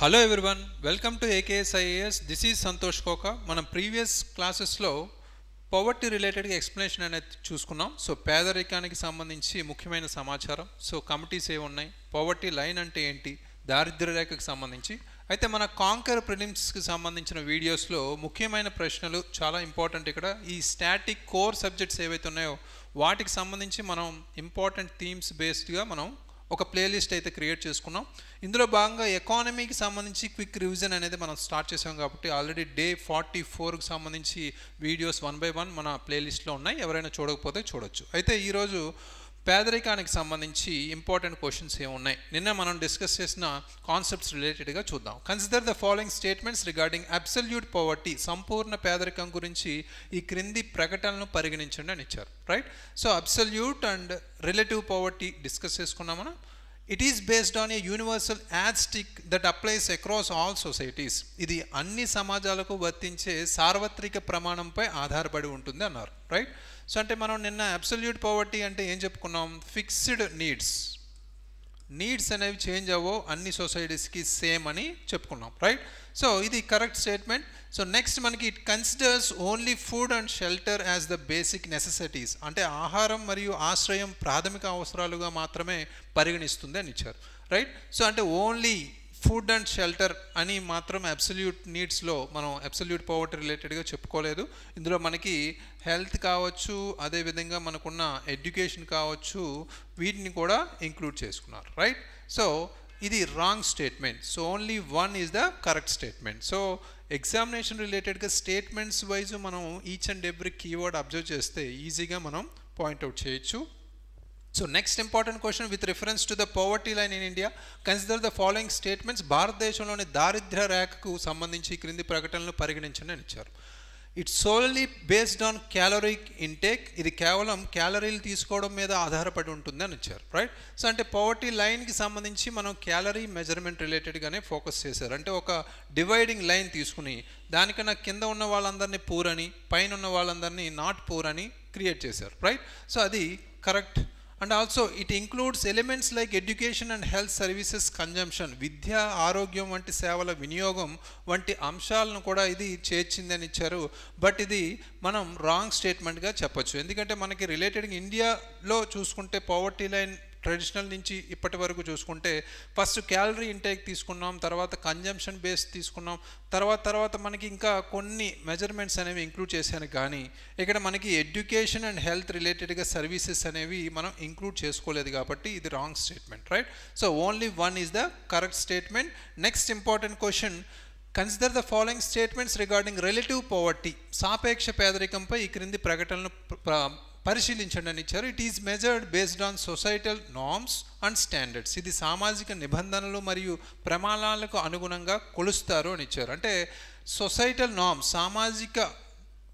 Hello everyone, welcome to AKS IAS. This is Santosh Koka. మనం previous క్లాసెస్లో poverty రిలేటెడ్గా explanation అనేది చూసుకున్నాం. సో పేదరికానికి సంబంధించి ముఖ్యమైన సమాచారం, సో కమిటీస్ ఏమి ఉన్నాయి, పవర్టీ లైన్ అంటే ఏంటి, దారిద్ర్య రేఖకు సంబంధించి. అయితే మన కాంకర్ ప్రిలిమ్స్కి సంబంధించిన వీడియోస్లో ముఖ్యమైన ప్రశ్నలు చాలా ఇంపార్టెంట్. ఇక్కడ ఈ స్టాటిక్ కోర్ సబ్జెక్ట్స్ ఏవైతే ఉన్నాయో వాటికి సంబంధించి మనం ఇంపార్టెంట్ థీమ్స్ బేస్డ్గా మనం ఒక ప్లేలిస్ట్ అయితే క్రియేట్ చేసుకున్నాం. ఇందులో భాగంగా ఎకానమీకి సంబంధించి క్విక్ రివిజన్ అనేది మనం స్టార్ట్ చేసాం కాబట్టి ఆల్రెడీ డే 44కి సంబంధించి వీడియోస్ 1 by 1 మన ప్లేలిస్ట్లో ఉన్నాయి. ఎవరైనా చూడకపోతే చూడొచ్చు. అయితే ఈరోజు పేదరికానికి సంబంధించి ఇంపార్టెంట్ క్వశ్చన్స్ ఏమున్నాయి, నిన్న మనం డిస్కస్ చేసిన కాన్సెప్ట్స్ రిలేటెడ్గా చూద్దాం. Consider the following statements regarding absolute poverty, సంపూర్ణ పేదరికం గురించి ఈ క్రింది ప్రకటనలను పరిగణించండి అని ఇచ్చారు. Right. So absolute and relative poverty discuss చేసుకున్నాం మనం. It is based on a universal yardstick that applies across all societies. ఇది అన్ని సమాజాలకు వర్తించే సార్వత్రిక ప్రమాణంపై ఆధారపడి ఉంటుంది అన్నారు. రైట్. సో అంటే మనం నిన్న అబ్సల్యూట్ పవర్టీ అంటే ఏం చెప్పుకున్నాం, ఫిక్స్డ్ నీడ్స్ అనేవి చేంజ్ అవ్వో అన్ని సొసైటీస్కి సేమ్ అని చెప్పుకున్నాం. రైట్. సో ఇది కరెక్ట్ స్టేట్మెంట్. సో నెక్స్ట్ మనకి it considers only food and shelter as the basic necessities, అంటే ఆహారం మరియు ఆశ్రయం ప్రాథమిక అవసరాలుగా మాత్రమే పరిగణిస్తుంది అని ఇచ్చారు. రైట్. సో అంటే ఓన్లీ ఫుడ్ అండ్ షెల్టర్ అని మాత్రం అబ్సల్యూట్ నీడ్స్లో మనం అబ్సల్యూట్ పవర్టీ రిలేటెడ్గా చెప్పుకోలేదు. ఇందులో మనకి హెల్త్ కావచ్చు, అదేవిధంగా మనకున్న ఎడ్యుకేషన్ కావచ్చు, వీటిని కూడా ఇంక్లూడ్ చేసుకున్నారు. రైట్. సో ఇది wrong statement. So only one is the correct statement. So examination రిలేటెడ్గా స్టేట్మెంట్స్ వైజ్ మనం each and every keyword observe చేస్తే ఈజీగా మనం పాయింట్అవుట్ చేయొచ్చు. So next important question with reference to the poverty line in India, consider the following statements. భారతదేశంలోని దారిద్ర్య రేఖకు సంబంధించి క్రింది ప్రకటనలు పరిగణించండి అని ఇచ్చారు. It's solely based on caloric intake, ఇది కేవలం క్యాలరీలు తీసుకోవడం మీద ఆధారపడి ఉంటుంది అని ఇచ్చారు. రైట్. సో అంటే పవర్టీ లైన్కి సంబంధించి మనం క్యాలరీ మెజర్మెంట్ రిలేటెడ్గానే ఫోకస్ చేశారు. అంటే ఒక డివైడింగ్ లైన్ తీసుకుని దానికన్నా కింద ఉన్న వాళ్ళందరినీ పూర్ అని, పైన ఉన్న వాళ్ళందరినీ నాట్ పూర్ అని క్రియేట్ చేశారు. రైట్. సో అది correct. And also it includes elements like education and health services consumption, విద్య, ఆరోగ్యం వంటి సేవల వినియోగం వంటి అంశాలను కూడా ఇది చేర్చిందని ఇచ్చారు. బట్ ఇది మనం రాంగ్ స్టేట్మెంట్గా చెప్పొచ్చు. ఎందుకంటే మనకి రిలేటెడ్ ఇండియాలో చూసుకుంటే పవర్టీ లైన్ ట్రెడిషనల్ నుంచి ఇప్పటి వరకు చూసుకుంటే ఫస్ట్ క్యాలరీ ఇంటేక్ తీసుకున్నాం, తర్వాత కన్జంప్షన్ బేస్ తీసుకున్నాం, తర్వాత మనకి ఇంకా కొన్ని మెజర్మెంట్స్ అనేవి ఇంక్లూడ్ చేశాను. కానీ ఇక్కడ మనకి ఎడ్యుకేషన్ అండ్ హెల్త్ రిలేటెడ్గా సర్వీసెస్ అనేవి మనం ఇంక్లూడ్ చేసుకోలేదు కాబట్టి ఇది wrong statement. Right. So only one is the correct statement. Next important question, consider the following statements regarding relative poverty, సాపేక్ష పేదరికంపై ఈ క్రింది ప్రకటనలు పరిశీలించండి అని ఇచ్చారు. It is measured based on societal norms and standards, ఇది సామాజిక నిబంధనలు మరియు ప్రమాణాలకు అనుగుణంగా కొలుస్తారు అని ఇచ్చారు. అంటే సొసైటల్ నార్మ్స్, సామాజిక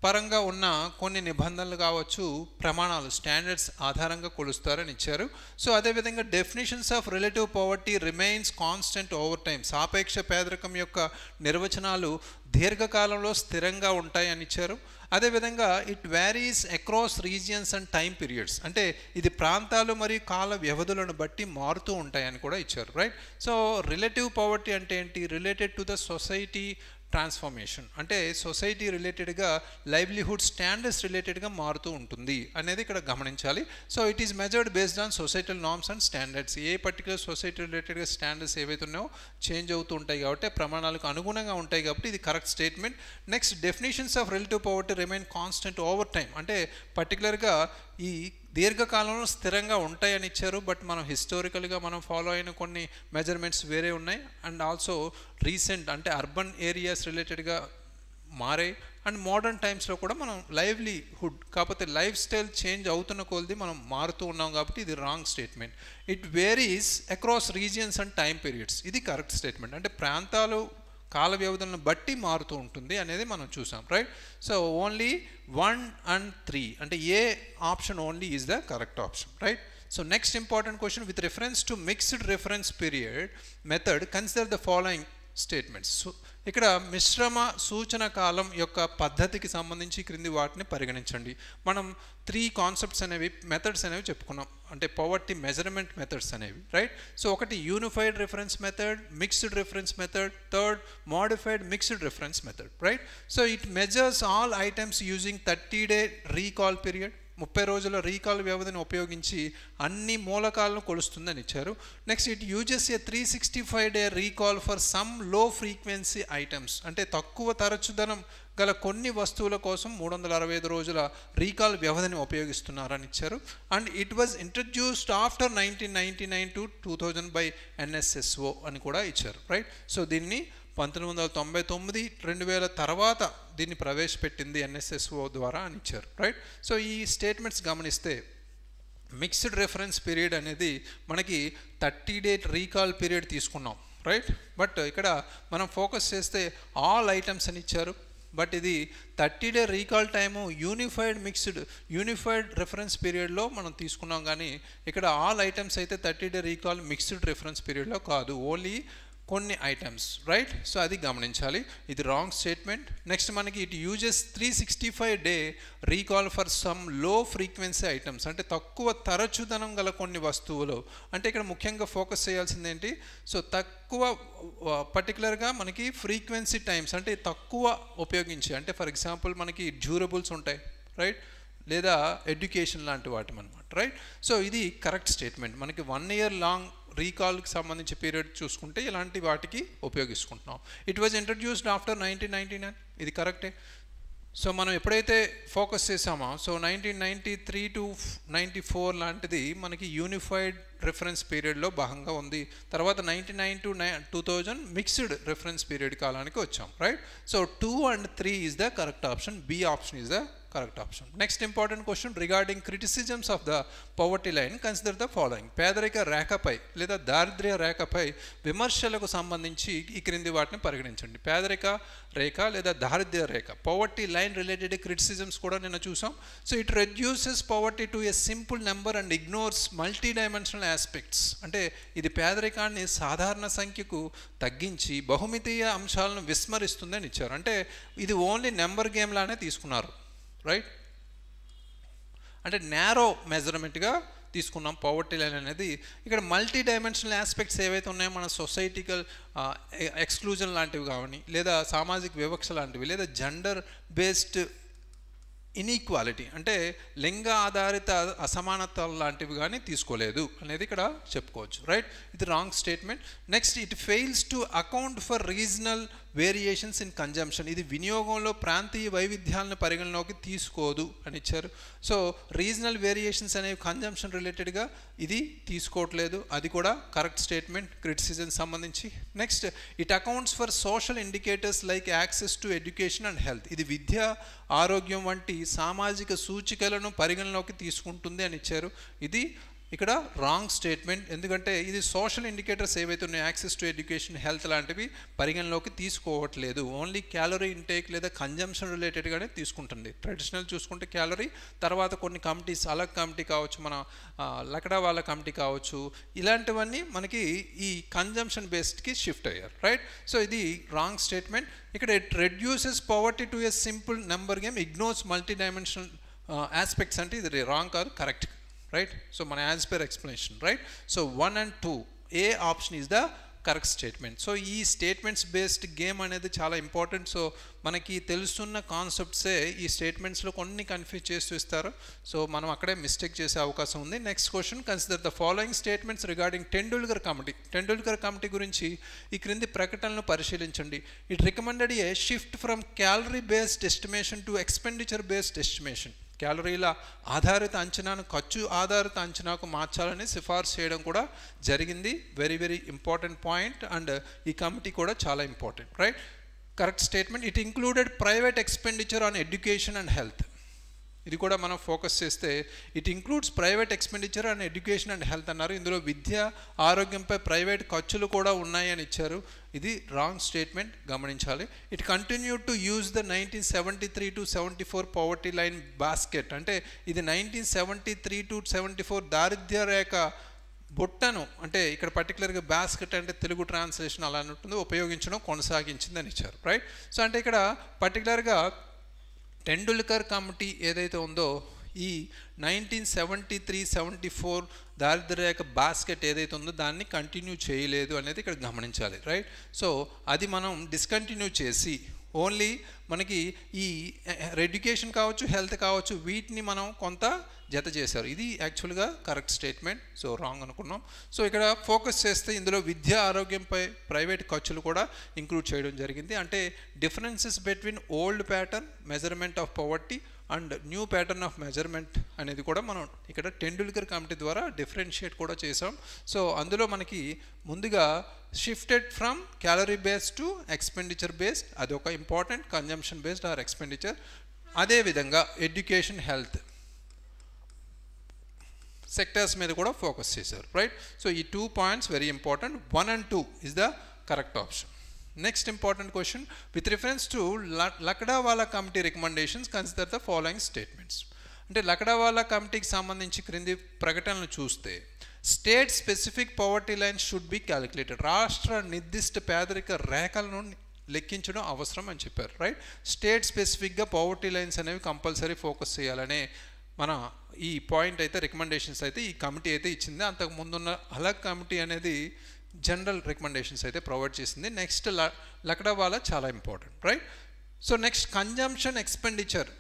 పరంగా ఉన్న కొన్ని నిబంధనలు కావచ్చు, ప్రమాణాలు, స్టాండర్డ్స్ ఆధారంగా కొలుస్తారని ఇచ్చారు. సో అదేవిధంగా definitions of relative poverty remains constant over time, సాపేక్ష పేదరికం యొక్క నిర్వచనాలు దీర్ఘకాలంలో స్థిరంగా ఉంటాయని ఇచ్చారు. అదేవిధంగా it varies across regions and time periods, అంటే ఇది ప్రాంతాలు మరియు కాల వ్యవధులను బట్టి మారుతూ ఉంటాయని కూడా ఇచ్చారు. రైట్. సో రిలేటివ్ పవర్టీ అంటే ఏంటి, related to the society transformation, అంటే సొసైటీ రిలేటెడ్గా లైవ్లీహుడ్ స్టాండర్డ్స్ రిలేటెడ్గా మారుతూ ఉంటుంది అనేది ఇక్కడ గమనించాలి. So it is measured based on societal norms and standards, A particular society రిలేటెడ్గా స్టాండర్డ్స్ ఏవైతే ఉన్నాయో చేంజ్ అవుతూ ఉంటాయి కాబట్టి ప్రమాణాలకు అనుగుణంగా ఉంటాయి కాబట్టి ఇది correct statement. Next definitions of relative poverty remain constant over time, అంటే పర్టికులర్గా ఈ దీర్ఘకాలంలో స్థిరంగా ఉంటాయని ఇచ్చారు. బట్ మనం హిస్టారికల్గా మనం ఫాలో అయిన కొన్ని మెజర్మెంట్స్ వేరే ఉన్నాయి. అండ్ ఆల్సో రీసెంట్ అంటే అర్బన్ ఏరియాస్ రిలేటెడ్గా మారాయి. అండ్ మోడర్న్ టైమ్స్లో కూడా మనం లైవ్లీహుడ్ కాకపోతే లైఫ్ స్టైల్ చేంజ్ అవుతున్న కొలది మనం మారుతూ ఉన్నాం కాబట్టి ఇది wrong statement. It varies across regions and time periods, ఇది కరెక్ట్ స్టేట్మెంట్. అంటే ప్రాంతాలు కాల వ్యవధులను బట్టి మారుతూ ఉంటుంది అనేది మనం చూసాం. రైట్. సో ఓన్లీ 1 and 3 అంటే A option only is the correct option. Right. So next important question with reference to mixed reference period method, consider the following statements. ఇక్కడ మిశ్రమ సూచన కాలం యొక్క పద్ధతికి సంబంధించి క్రింది వాటిని పరిగణించండి. మనం 3 కాన్సెప్ట్స్ అనేవి, మెథడ్స్ అనేవి చెప్పుకున్నాం, అంటే పవర్టీ మెజర్మెంట్ మెథడ్స్ అనేవి, రైట్? సో ఒకటి unified reference method, mixed reference method, third modified mixed reference method, right? So it measures all items using 30-day recall period. 30 రోజుల రీకాల్ వ్యవధిని ఉపయోగించి అన్ని మూలకాలను కొలుస్తుందని ఇచ్చారు. Next it uses A 365-day recall for some లో frequency items, అంటే తక్కువ తరచుదనం గల కొన్ని వస్తువుల కోసం 365 రోజుల రీకాల్ వ్యవధిని ఉపయోగిస్తున్నారని ఇచ్చారు. And it was introduced after 1999 to 2000 by NSSO అని కూడా ఇచ్చారు, రైట్? సో దీన్ని 1999, 2000 తర్వాత దీన్ని ప్రవేశపెట్టింది NSSO ద్వారా అని ఇచ్చారు, రైట్? సో ఈ స్టేట్మెంట్స్ గమనిస్తే మిక్స్డ్ రెఫరెన్స్ పీరియడ్ అనేది మనకి 30-day రీకాల్ పీరియడ్ తీసుకున్నాం, రైట్? బట్ ఇక్కడ మనం ఫోకస్ చేస్తే ఆల్ ఐటమ్స్ అని ఇచ్చారు. బట్ ఇది 30-day recall time unified reference పీరియడ్లో మనం తీసుకున్నాం, కానీ ఇక్కడ ఆల్ ఐటమ్స్ అయితే 30-day రీకాల్ మిక్స్డ్ రెఫరెన్స్ పీరియడ్లో కాదు, ఓన్లీ కొన్ని ఐటమ్స్, రైట్? సో అది గమనించాలి. ఇది రాంగ్ స్టేట్మెంట్. నెక్స్ట్ మనకి it uses 365-day recall for some లో ఫ్రీక్వెన్సీ ఐటమ్స్, అంటే తక్కువ తరచుదనం గల కొన్ని వస్తువులు. అంటే ఇక్కడ ముఖ్యంగా ఫోకస్ చేయాల్సింది ఏంటి? సో తక్కువ పర్టికులర్గా మనకి ఫ్రీక్వెన్సీ టైమ్స్, అంటే తక్కువ ఉపయోగించి, అంటే ఫర్ ఎగ్జాంపుల్ మనకి డ్యూరబుల్స్ ఉంటాయి, రైట్? లేదా ఎడ్యుకేషన్ లాంటి వాటి అనమాట, రైట్? సో ఇది కరెక్ట్ స్టేట్మెంట్. మనకి 1 year లాంగ్ రీకాల్కి సంబంధించి పీరియడ్ చూసుకుంటే ఇలాంటి వాటికి ఉపయోగించుకుంటున్నాం. ఇట్ వాజ్ ఇంట్రడ్యూస్డ్ ఆఫ్టర్ 1999, ఇది కరెక్టే. సో మనం ఎప్పుడైతే ఫోకస్ చేసామో, సో 1993 to 94 లాంటిది మనకి యూనిఫైడ్ రిఫరెన్స్ పీరియడ్లో భాగంగా ఉంది. తర్వాత 99 to 2000 మిక్స్డ్ రిఫరెన్స్ పీరియడ్ కాలానికి వచ్చాం, right? So 2 and 3 is the correct option. B option is the correct option. Next important question regarding criticisms of the poverty line, consider the following. పేదరిక రేఖపై లేదా దారిద్ర్య రేఖపై విమర్శలకు సంబంధించి ఈ క్రింది వాటిని పరిగణించండి. పేదరిక రేఖ లేదా దారిద్ర్య రేఖ, పవర్టీ లైన్ రిలేటెడ్ క్రిటిసిజమ్స్ కూడా నిన్న చూసాం. So it reduces poverty to A simple number and ignores multi dimensional aspects, అంటే ఇది పేదరికాన్ని సాధారణ సంఖ్యకు తగ్గించి బహుమితీయ అంశాలను విస్మరిస్తుందని ఇచ్చారు. అంటే ఇది ఓన్లీ నెంబర్ గేమ్ లానే తీసుకున్నారు, రైట్? అంటే నేరో మెజర్మెంట్గా తీసుకున్నాం పవర్టీ లైన్ అనేది. ఇక్కడ మల్టీ డైమెన్షనల్ ఆస్పెక్ట్స్ ఏవైతే ఉన్నాయో, మన సొసైటికల్ ఎక్స్క్లూజన్ లాంటివి కానీ, లేదా సామాజిక వివక్ష లాంటివి, లేదా జెండర్ బేస్డ్ ఇన్ఈక్వాలిటీ, అంటే లింగ ఆధారిత అసమానతలు లాంటివి కానీ తీసుకోలేదు అనేది ఇక్కడ చెప్పుకోవచ్చు, రైట్? ఇది wrong statement. Next it fails to account for regional variations in consumption, ఇది వినియోగంలో ప్రాంతీయ వైవిధ్యాలను పరిగణలోకి తీసుకోదు అని ఇచ్చారు. సో రీజనల్ వేరియేషన్స్ అనేవి కన్జంప్షన్ రిలేటెడ్గా ఇది తీసుకోవట్లేదు, అది కూడా కరెక్ట్ స్టేట్మెంట్ క్రిటిసిజం సంబంధించి. Next it accounts for social indicators like access to education and health, ఇది విద్య, ఆరోగ్యం వంటి సామాజిక సూచికలను పరిగణలోకి తీసుకుంటుంది అని ఇచ్చారు. ఇది ఇక్కడ రాంగ్ స్టేట్మెంట్. ఎందుకంటే ఇది సోషల్ ఇండికేటర్స్ ఏవైతే ఉన్నాయో, యాక్సెస్ టు ఎడ్యుకేషన్, హెల్త్ లాంటివి పరిగణలోకి తీసుకోవట్లేదు, ఓన్లీ క్యాలరీ ఇంటేక్ లేదా కన్జంప్షన్ రిలేటెడ్గానే తీసుకుంటుంది. ట్రెడిషనల్ చూసుకుంటే క్యాలరీ, తర్వాత కొన్ని కమిటీస్, అలగ్ కమిటీ కావచ్చు, మన లకడా వాళ్ళ కమిటీ కావచ్చు, ఇలాంటివన్నీ మనకి ఈ కన్జంప్షన్ బేస్డ్కి షిఫ్ట్ అయ్యారు, రైట్? సో ఇది రాంగ్ స్టేట్మెంట్. ఇక్కడ it reduces poverty to A simple number game, ignores multi dimensional aspects, అంటే ఇది రాంగ్ కాదు, కరెక్ట్, రైట్? సో మన as per explanation, right? So 1 and 2 A option is the correct statement. So ఈ statements based game అనేది చాలా important. So మనకి తెలుస్తున్న కాన్సెప్ట్సే ఈ స్టేట్మెంట్స్లో కొన్ని కన్ఫ్యూజ్ చేస్తూ ఇస్తారు. సో మనం అక్కడే మిస్టేక్ చేసే అవకాశం ఉంది. Next question, consider the following statements regarding Tendulkar committee. Tendulkar committee గురించి ఈ క్రింది ప్రకటనలు పరిశీలించండి. It recommended a shift from calorie based estimation to expenditure based estimation, క్యాలరీల ఆధారిత అంచనాను ఖర్చు ఆధారిత అంచనాకు మార్చాలని సిఫార్సు చేయడం కూడా జరిగింది. Very very important point, and ఈ కమిటీ కూడా చాలా important, right? Correct statement. It included private expenditure on education and health, ఇది కూడా మనం ఫోకస్ చేస్తే it includes private expenditure and education and health అన్నారు. ఇందులో విద్య, ఆరోగ్యంపై ప్రైవేట్ ఖర్చులు కూడా ఉన్నాయని ఇచ్చారు. ఇది రాంగ్ స్టేట్మెంట్, గమనించాలి. It continue to use the 1973 to 74 poverty line basket, అంటే ఇది 1973 to 74 దారిద్ర్య రేఖ బుట్టను అంటే ఇక్కడ పర్టికులర్గా బాస్కెట్ అంటే తెలుగు ట్రాన్స్లేషన్ అలా ఉంటుందో ఉపయోగించడం కొనసాగించిందని ఇచ్చారు, రైట్. సో అంటే ఇక్కడ పర్టికులర్గా టెండూల్కర్ కమిటీ ఏదైతే ఉందో ఈ 1973-74 దారిద్ర్యరేఖ బాస్కెట్ ఏదైతే ఉందో దాన్ని కంటిన్యూ చేయలేదు అనేది ఇక్కడ గమనించాలి, రైట్. సో అది మనం డిస్కంటిన్యూ చేసి ఓన్లీ మనకి ఈ ఎడ్యుకేషన్ కావచ్చు, హెల్త్ కావచ్చు, వీటిని మనం కొంత జత చేశారు. ఇది యాక్చువల్గా కరెక్ట్ స్టేట్మెంట్. సో రాంగ్ అనుకున్నాం. సో ఇక్కడ ఫోకస్ చేస్తే ఇందులో విద్య, ఆరోగ్యంపై ప్రైవేట్ ఖర్చులు కూడా ఇంక్లూడ్ చేయడం జరిగింది. అంటే differences between old pattern measurement of poverty and new pattern of measurement అనేది కూడా మనం ఇక్కడ టెండూల్కర్ కమిటీ ద్వారా డిఫరెన్షియేట్ కూడా చేసాం. సో అందులో మనకి ముందుగా shifted from calorie based to expenditure based, అది ఒక important, consumption based or expenditure. అదేవిధంగా ఎడ్యుకేషన్, హెల్త్ సెక్టర్స్ మీద కూడా ఫోకస్ చేశారు, రైట్. సో ఈ 2 points very important. 1 and 2 is the correct option. Next important question, with reference to Lakdawala committee recommendations, consider the following statements. అంటే లక్డావాలా కమిటీకి సంబంధించి క్రింది ప్రకటనలు చూస్తే state specific poverty lines should be calculated, రాష్ట్ర నిర్దిష్ట పేదరిక రేఖలను లెక్కించడం అవసరం అని చెప్పారు, రైట్. స్టేట్ స్పెసిఫిక్గా పవర్టీ లైన్స్ అనేవి కంపల్సరీ ఫోకస్ చేయాలనే మన ఈ పాయింట్ అయితే రికమెండేషన్స్ అయితే ఈ కమిటీ అయితే ఇచ్చింది. అంతకు ముందున్న అలగ్ కమిటీ అనేది జనరల్ రికమెండేషన్స్ అయితే ప్రొవైడ్ చేసింది. నెక్స్ట్ లక్డావాలా చాలా important, right. So next consumption expenditure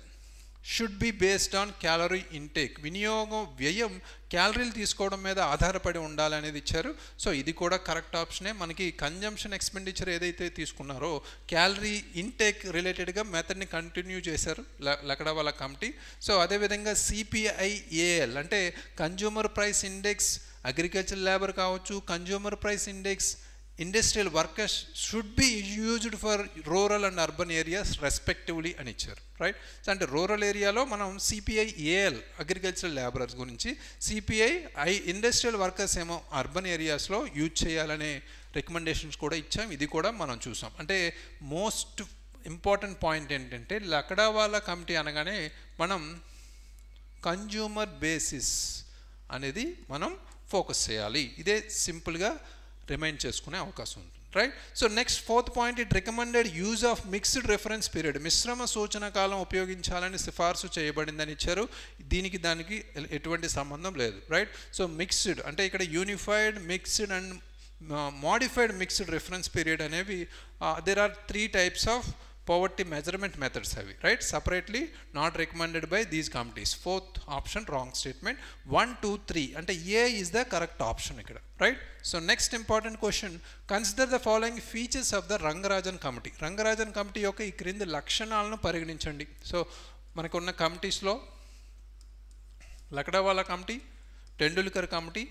should be based on calorie intake, వినియోగం వ్యయం క్యాలరీలు తీసుకోవడం మీద ఆధారపడి ఉండాలనేది ఇచ్చారు. సో ఇది కూడా కరెక్ట్ ఆప్షనే. మనకి కన్జంప్షన్ ఎక్స్పెండిచర్ ఏదైతే తీసుకున్నారో క్యాలరీ ఇంటేక్ రిలేటెడ్గా మెథడ్ని కంటిన్యూ చేశారు లక్డావాలా కమిటీ. సో అదేవిధంగా CPIAL అంటే consumer price index, agriculture labour కావచ్చు, consumer price index, industrial workers should be used for rural and urban areas respectively అని ఇచ్చారు, రైట్. అంటే రూరల్ ఏరియాలో మనం CPIAL అగ్రికల్చరల్ లేబరర్స్ గురించి, CPI ఇండస్ట్రియల్ వర్కర్స్ ఏమో అర్బన్ ఏరియాస్లో యూజ్ చేయాలనే రికమెండేషన్స్ కూడా ఇచ్చాం. ఇది కూడా మనం చూసాం. అంటే మోస్ట్ ఇంపార్టెంట్ పాయింట్ ఏంటంటే లక్డావాలా కమిటీ అనగానే మనం కన్జ్యూమర్ బేసిస్ అనేది మనం ఫోకస్ చేయాలి. ఇదే సింపుల్గా రిమైండ్ చేసుకునే అవకాశం ఉంటుంది, right. So next 4th point, it recommended use of mixed reference period, మిశ్రమ సూచన కాలం ఉపయోగించాలని సిఫార్సు చేయబడిందని ఇచ్చారు. దీనికి దానికి ఎటువంటి సంబంధం లేదు, రైట్. సో మిక్స్డ్ అంటే ఇక్కడ unified, mixed and modified mixed reference period అనేవి there are 3 types of poverty measurement methods అవి, right. Separately not recommended by these committees. 4th option wrong statement. 1, 2, 3 అంటే A is the correct option ఇక్కడ, right. So next important question, consider the following features of the Rangarajan committee. Rangarajan committee యొక్క ఈ క్రింది లక్షణాలను పరిగణించండి. సో మనకున్న కమిటీస్లో Lakdawala committee, Tendulkar committee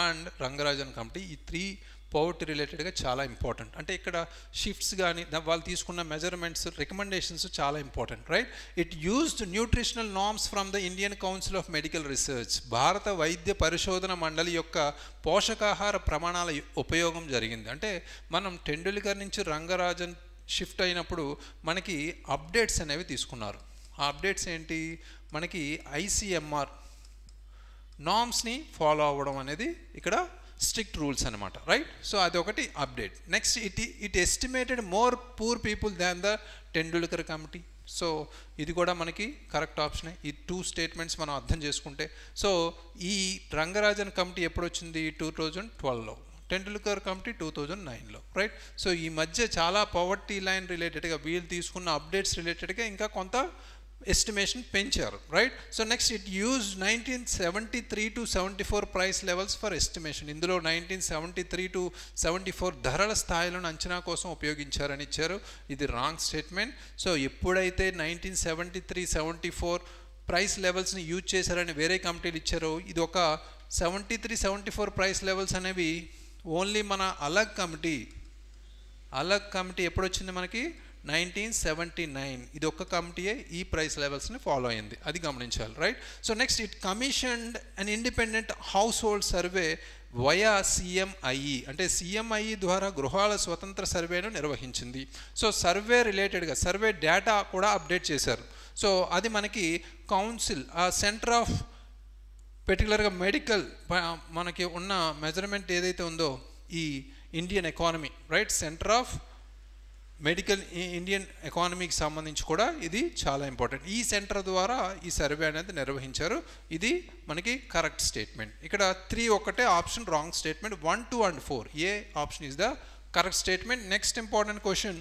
and Rangarajan committee, ఈ 3 పవర్టీ రిలేటెడ్గా చాలా ఇంపార్టెంట్. అంటే ఇక్కడ షిఫ్ట్స్ కానీ వాళ్ళు తీసుకున్న మెజర్మెంట్స్, రికమెండేషన్స్ చాలా important, right. It used nutritional norms from the Indian council of medical research, భారత వైద్య పరిశోధన మండలి యొక్క పోషకాహార ప్రమాణాల ఉపయోగం జరిగింది. అంటే మనం టెండూల్కర్ నుంచి రంగరాజన్ షిఫ్ట్ అయినప్పుడు మనకి అప్డేట్స్ అనేవి తీసుకున్నారు. ఆ అప్డేట్స్ ఏంటి, మనకి ICMR నార్మ్స్ని ఫాలో అవ్వడం అనేది ఇక్కడ స్ట్రిక్ట్ రూల్స్ అనమాట, రైట్. సో అదొకటి update. Next it estimated more poor people than the Tendulkar committee. So ఇది కూడా మనకి కరెక్ట్ ఆప్షనే. ఈ 2 స్టేట్మెంట్స్ మనం అర్థం చేసుకుంటే. సో ఈ రంగరాజన్ కమిటీ ఎప్పుడు వచ్చింది, 2012లో, టెండూల్కర్ కమిటీ 2009లో, రైట్. సో ఈ మధ్య చాలా పవర్టీ లైన్ రిలేటెడ్గా వీళ్ళు తీసుకున్న అప్డేట్స్ రిలేటెడ్గా ఇంకా కొంత ఎస్టిమేషన్ పెంచారు, right. So next it use 1973 to 74 price levels for estimation. ఇందులో 1973 to 74 ధరల స్థాయిలను అంచనా కోసం ఉపయోగించారని ఇచ్చారు. ఇది రాంగ్ స్టేట్మెంట్. సో ఎప్పుడైతే 1973-74 ప్రైస్ లెవెల్స్ని యూజ్ చేశారని వేరే కమిటీలు ఇచ్చారో, ఇది ఒక 73-74 ప్రైస్ లెవెల్స్ అనేవి ఓన్లీ మన అలగ్ కమిటీ ఎప్పుడు వచ్చింది మనకి 1979. ఇది ఒక్క కమిటీయే ఈ ప్రైస్ లెవెల్స్ని ఫాలో అయింది, అది గమనించాలి, right. So next it commissioned an independent household survey via CMIE, అంటే CMIE ద్వారా గృహాల స్వతంత్ర సర్వేను నిర్వహించింది. సో సర్వే రిలేటెడ్గా సర్వే డేటా కూడా అప్డేట్ చేశారు. సో అది మనకి కౌన్సిల్, సెంటర్ ఆఫ్ పర్టికులర్గా మెడికల్ మనకి ఉన్న మెజర్మెంట్ ఏదైతే ఉందో ఈ Indian economy, right, centre of medical Indian ఎకానమీకి సంబంధించి కూడా ఇది చాలా ఇంపార్టెంట్. ఈ సెంటర్ ద్వారా ఈ సర్వే అనేది నిర్వహించారు. ఇది మనకి కరెక్ట్ స్టేట్మెంట్. ఇక్కడ 3 ఒకటే option wrong statement. 1, 2 and 4 A option is the correct statement. Next important question,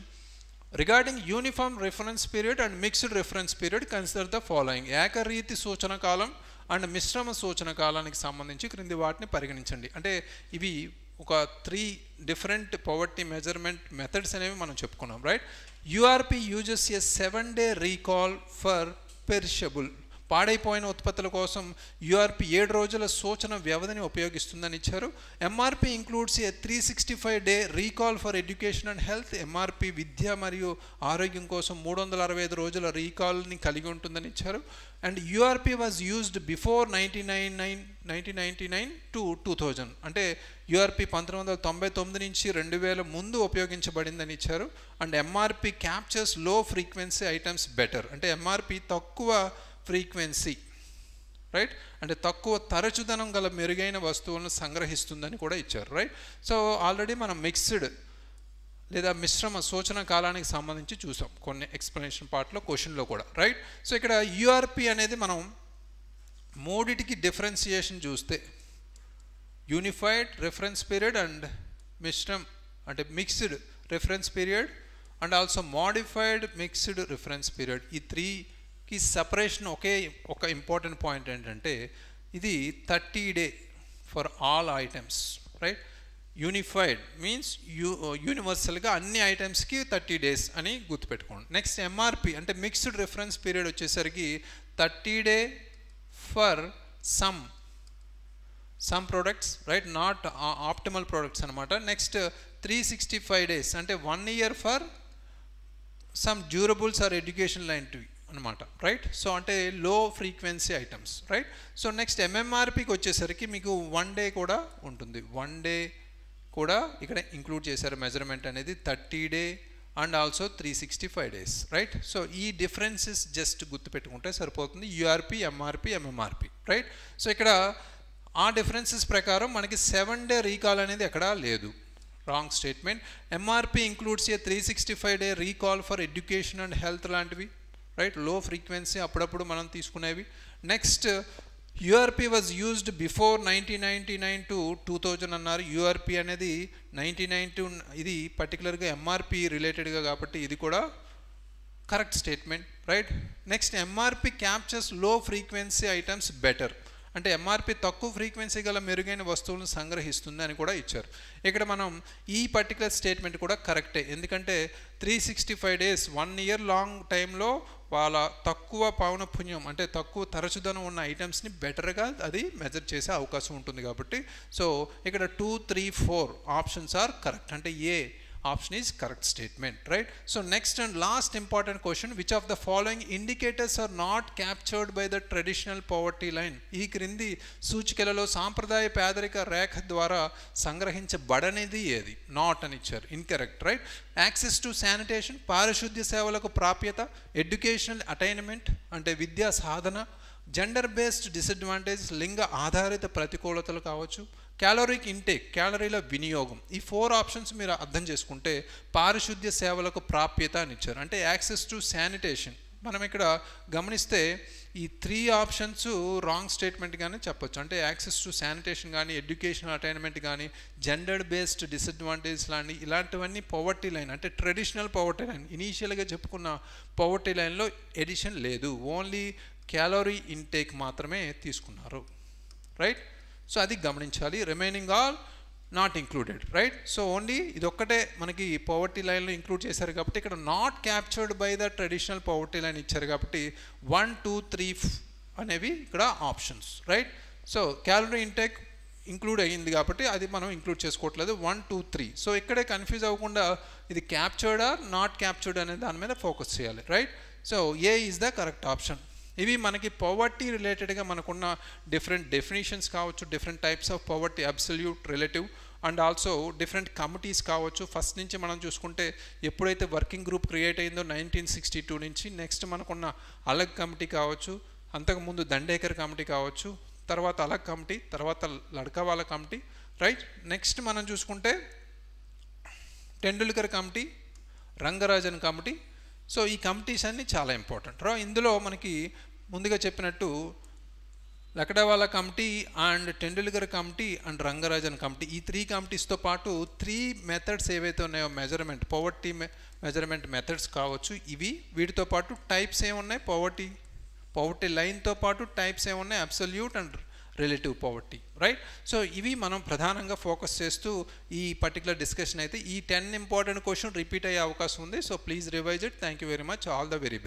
regarding uniform reference period and mixed reference period consider the following. ఏకరీతి సూచన కాలం అండ్ మిశ్రమ సూచన కాలానికి సంబంధించి క్రింది వాటిని పరిగణించండి. అంటే ఇవి ఒక 3 డిఫరెంట్ పవర్టీ మెజర్మెంట్ మెథడ్స్ అనేవి మనం చెప్పుకున్నాం, right. URP uses A 7-day recall for perishable. పాడైపోయిన ఉత్పత్తుల కోసం యూఆర్పి 7 రోజుల సూచన వ్యవధిని ఉపయోగిస్తుందని ఇచ్చారు. MRP includes a 365-day recall for education and health. MRP విద్య మరియు ఆరోగ్యం కోసం 365 రోజుల రీకాల్ని కలిగి ఉంటుందని ఇచ్చారు. And URP was used before 1999 to 2000. అంటే యూఆర్పి 1999 నుంచి 2000 ముందు ఉపయోగించబడిందని ఇచ్చారు. And MRP captures low frequency items better. అంటే ఎంఆర్పి తక్కువ ఫ్రీక్వెన్సీ, రైట్, అంటే తక్కువ తరచుదనం గల మెరుగైన వస్తువులను సంగ్రహిస్తుందని కూడా ఇచ్చారు, రైట్. సో ఆల్రెడీ మనం మిక్స్డ్ లేదా మిశ్రమ సూచన కాలానికి సంబంధించి చూసాం కొన్ని ఎక్స్ప్లెనేషన్ పార్ట్లో, క్వశ్చన్లో కూడా, రైట్. సో ఇక్కడ యూఆర్పి అనేది మనం మూడిటికి డిఫరెన్సియేషన్ చూస్తే యూనిఫైడ్ రిఫరెన్స్ పీరియడ్ అండ్ అంటే mixed reference period and also modified mixed reference period, ఈ 3కి సపరేషన్ ఒక ఇంపార్టెంట్ పాయింట్ ఏంటంటే ఇది 30 day for all items, right. Unified means యూనివర్సల్గా అన్ని ఐటమ్స్కి 30 days అని గుర్తుపెట్టుకోండి. నెక్స్ట్ ఎంఆర్పి అంటే మిక్స్డ్ రిఫరెన్స్ పీరియడ్ వచ్చేసరికి 30 day for some products, right, not optimal products అనమాట. నెక్స్ట్ 365 days అంటే 1 year for some durables or education లాంటివి అనమాట, రైట్. సో అంటే low frequency items, right. So next ఎంఎంఆర్పికి వచ్చేసరికి మీకు 1 day కూడా ఉంటుంది. 1 day కూడా ఇక్కడ ఇంక్లూడ్ చేశారు మెజర్మెంట్ అనేది, 30 day and also 365 days, right. So ఈ డిఫరెన్సెస్ జస్ట్ గుర్తుపెట్టుకుంటే సరిపోతుంది, యూఆర్పి, ఎంఆర్పి, ఎంఎంఆర్పి, రైట్. సో ఇక్కడ ఆ డిఫరెన్సెస్ ప్రకారం మనకి 7-day రీకాల్ అనేది ఎక్కడా లేదు, wrong statement. MRP includes a 365-day recall for education and health లాంటివి, రైట్, లో ఫ్రీక్వెన్సీ అప్పుడప్పుడు మనం తీసుకునేవి. Next URP was used before 1999 to 2000 అన్నారు. యూఆర్పి అనేది 99 ఇది పర్టికులర్గా ఎంఆర్పి రిలేటెడ్గా కాబట్టి ఇది కూడా correct statement, right. Next MRP captures low frequency items better. అంటే ఎంఆర్పి తక్కువ ఫ్రీక్వెన్సీ గల మెరుగైన వస్తువులను సంగ్రహిస్తుంది అని కూడా ఇచ్చారు. ఇక్కడ మనం ఈ పర్టికులర్ స్టేట్మెంట్ కూడా కరెక్టే, ఎందుకంటే 365 days 1 year లాంగ్ టైంలో వాళ్ళ తక్కువ పౌనఃపున్యం అంటే తక్కువ తరచుదనం ఉన్న ఐటమ్స్ని బెటర్గా అది మెజర్ చేసే అవకాశం ఉంటుంది కాబట్టి. సో ఇక్కడ 2, 3, 4 ఆప్షన్స్ ఆర్ కరెక్ట్. అంటే ఏ option is correct statement, right. So next and last important question, which of the following indicators are not captured by the traditional poverty line? ఈ క్రింది సూచికలలో సాంప్రదాయ పేదరిక రేఖ ద్వారా సంగ్రహించబడనిది ఏది? నాట్ అని ఇచ్చారు, incorrect, right. Access to sanitation, పారిశుద్ధ్య సేవలకు ప్రాప్యత, ఎడ్యుకేషనల్ అటైన్మెంట్ అంటే విద్యా సాధన, జెండర్ బేస్డ్ డిసడ్వాంటేజ్ లింగ ఆధారిత ప్రతికూలతలు కావచ్చు, క్యాలరీక్ ఇంటేక్ క్యాలరీల వినియోగం. ఈ 4 ఆప్షన్స్ మీరు అర్థం చేసుకుంటే పారిశుద్ధ్య సేవలకు ప్రాప్యత అని ఇచ్చారు, అంటే యాక్సెస్ టు శానిటేషన్. మనం ఇక్కడ గమనిస్తే ఈ 3 ఆప్షన్స్ రాంగ్ స్టేట్మెంట్గానే చెప్పొచ్చు. అంటే యాక్సెస్ టు శానిటేషన్ కానీ, ఎడ్యుకేషనల్ అటైన్మెంట్ కానీ, జెండర్ బేస్డ్ డిసడ్వాంటేజ్ లాంటి ఇలాంటివన్నీ పవర్టీ లైన్ అంటే ట్రెడిషనల్ పవర్టీ లైన్. ఇనీషియల్గా చెప్పుకున్న పవర్టీ లైన్లో ఎడిషన్ లేదు, ఓన్లీ క్యాలరీ ఇంటేక్ మాత్రమే తీసుకున్నారు, రైట్. సో అది గమనించాలి. Remaining all not included, right. So only ఇదొక్కటే మనకి పవర్టీ లైన్లో ఇంక్లూడ్ చేశారు కాబట్టి ఇక్కడ not captured by the traditional poverty line ఇచ్చారు కాబట్టి 1, 2, 3 అనేవి ఇక్కడ options, right. So calorie intake include అయ్యింది కాబట్టి అది మనం ఇంక్లూడ్ చేసుకోవట్లేదు, 1, 2, 3. సో ఇక్కడే కన్ఫ్యూజ్ అవ్వకుండా ఇది క్యాప్చర్డ్ ఆర్ నాట్ క్యాప్చర్డ్ అనే దాని మీద ఫోకస్ చేయాలి, right. So A is the correct option. ఇవి మనకి పవర్టీ రిలేటెడ్గా మనకున్న డిఫరెంట్ డెఫినేషన్స్ కావచ్చు, different types of poverty, absolute, relative and also different committees కావచ్చు. ఫస్ట్ నుంచి మనం చూసుకుంటే ఎప్పుడైతే వర్కింగ్ గ్రూప్ క్రియేట్ అయిందో 1962 నుంచి, నెక్స్ట్ మనకున్న అలగ్ కమిటీ కావచ్చు, అంతకుముందు దండేకర్ కమిటీ కావచ్చు, తర్వాత అలగ్ కమిటీ, తర్వాత లడ్కా వాళ్ళ కమిటీ, రైట్. నెక్స్ట్ మనం చూసుకుంటే Tendulkar committee, Rangarajan committee. So ఈ కమిటీస్ అన్నీ చాలా ఇంపార్టెంట్. ఇందులో మనకి ముందుగా చెప్పినట్టు Lakdawala committee and Tendulkar committee and Rangarajan committee, ఈ 3 కమిటీస్తో పాటు 3 మెథడ్స్ ఏవైతే ఉన్నాయో మెజర్మెంట్, పవర్టీ మెజర్మెంట్ మెథడ్స్ కావచ్చు ఇవి. వీటితో పాటు టైప్స్ ఏమున్నాయి, పవర్టీ లైన్తో పాటు టైప్స్ ఏమున్నాయి, absolute and relative poverty, right. So ఇవి మనం ప్రధానంగా ఫోకస్ చేస్తూ ఈ పర్టికులర్ డిస్కషన్ అయితే ఈ 10 ఇంపార్టెంట్ క్వశ్చన్ రిపీట్ అయ్యే అవకాశం ఉంది. So please revise it. Thank you very much. All the very best.